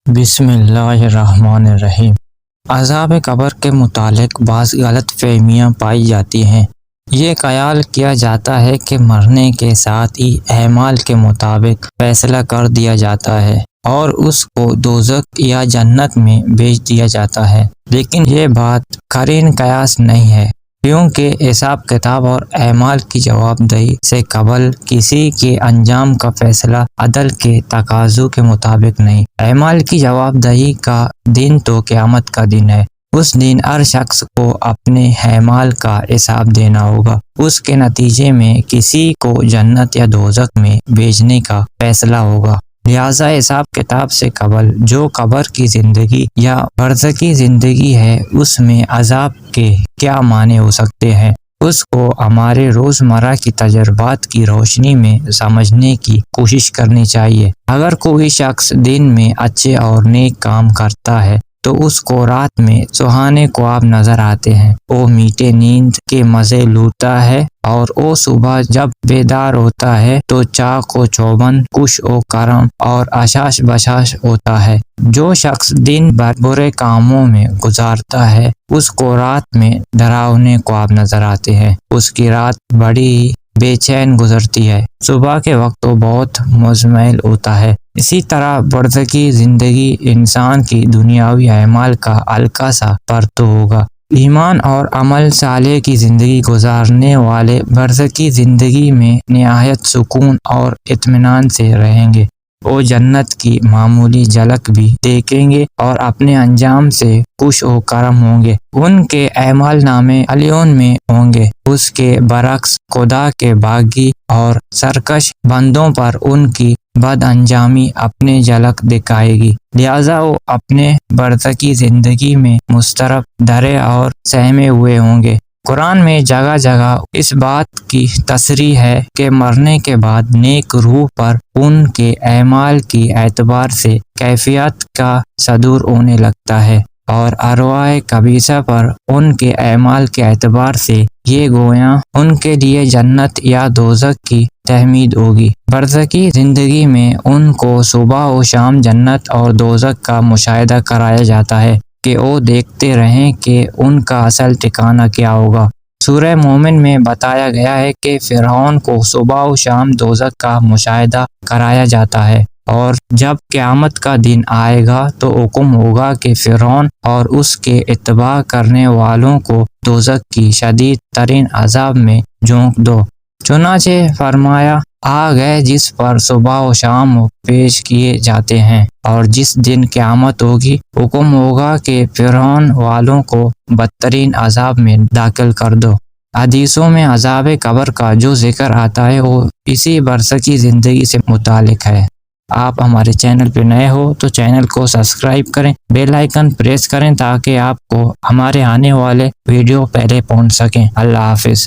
بسم اللہ الرحمن الرحیم۔ عذاب قبر کے متعلق بعض غلط فہمیاں پائی جاتی ہیں۔ یہ خیال کیا جاتا ہے کہ مرنے کے ساتھ ہی اعمال کے مطابق فیصلہ کر دیا جاتا ہے اور اس کو دوزخ یا جنت میں بھیج دیا جاتا ہے، لیکن یہ بات قرین قیاس نہیں ہے، کیونکہ حساب کتاب اور اعمال کی جواب دہی سے قبل کسی کے انجام کا فیصلہ عدل کے تقاضوں کے مطابق نہیں۔ اعمال کی جواب دہی کا دن تو قیامت کا دن ہے۔ اس دن ہر شخص کو اپنے اعمال کا حساب دینا ہوگا۔ اس کے نتیجے میں کسی کو جنت یا دوزخ میں بھیجنے کا فیصلہ ہوگا۔ لہٰذا حساب کتاب سے قبل جو قبر کی زندگی یا برزخی زندگی ہے، اس میں عذاب کے کیا معنی ہو سکتے ہیں، اس کو ہمارے روزمرہ کی تجربات کی روشنی میں سمجھنے کی کوشش کرنی چاہیے۔ اگر کوئی شخص دن میں اچھے اور نیک کام کرتا ہے تو اس کو رات میں سہانے خواب نظر آتے ہیں، وہ میٹھے نیند کے مزے لوٹتا ہے اور وہ صبح جب بیدار ہوتا ہے تو چاق و چوبند خوش و کرم اور اشاش بشاش ہوتا ہے۔ جو شخص دن بھر برے کاموں میں گزارتا ہے اس کو رات میں ڈراونے خواب نظر آتے ہیں، اس کی رات بڑی بے چین گزرتی ہے، صبح کے وقت وہ بہت مزمحل ہوتا ہے۔ اسی طرح برزخی زندگی انسان کی دنیاوی اعمال کا ہلکا سا پرتو ہوگا۔ ایمان اور عمل صالح کی زندگی گزارنے والے برزخی زندگی میں نہایت سکون اور اطمینان سے رہیں گے۔ وہ جنت کی معمولی جھلک بھی دیکھیں گے اور اپنے انجام سے خوش و کرم ہوں گے۔ ان کے اعمال نامے علیون میں ہوں گے۔ اس کے برعکس خدا کے باغی اور سرکش بندوں پر ان کی بد انجامی اپنے جھلک دکھائے گی، لہٰذا وہ اپنے برزخی زندگی میں مضطرب، ڈرے اور سہمے ہوئے ہوں گے۔ قرآن میں جگہ جگہ اس بات کی تصریح ہے کہ مرنے کے بعد نیک روح پر ان کے اعمال کی اعتبار سے کیفیت کا صدور ہونے لگتا ہے اور ارواح خبیثہ پر ان کے اعمال کے اعتبار سے یہ گویا ان کے لیے جنت یا دوزخ کی تحمید ہوگی۔ برزخی زندگی میں ان کو صبح و شام جنت اور دوزخ کا مشاہدہ کرایا جاتا ہے کہ وہ دیکھتے رہیں کہ ان کا اصل ٹھکانہ کیا ہوگا۔ سورہ مومن میں بتایا گیا ہے کہ فرعون کو صبح و شام دوزخ کا مشاہدہ کرایا جاتا ہے، اور جب قیامت کا دن آئے گا تو حکم ہوگا کہ فرعون اور اس کے اتباع کرنے والوں کو دوزخ کی شدید ترین عذاب میں جھونک دو۔ چنانچہ فرمایا، آ گئے جس پر صبح و شام پیش کیے جاتے ہیں، اور جس دن قیامت ہوگی حکم ہوگا کہ فرعون والوں کو بدترین عذاب میں داخل کر دو۔ حدیثوں میں عذاب قبر کا جو ذکر آتا ہے وہ اسی برزخی زندگی سے متعلق ہے۔ آپ ہمارے چینل پہ نئے ہو تو چینل کو سبسکرائب کریں، بیل آئیکن پریس کریں تاکہ آپ کو ہمارے آنے والے ویڈیو پہلے پہنچ سکیں۔ اللہ حافظ۔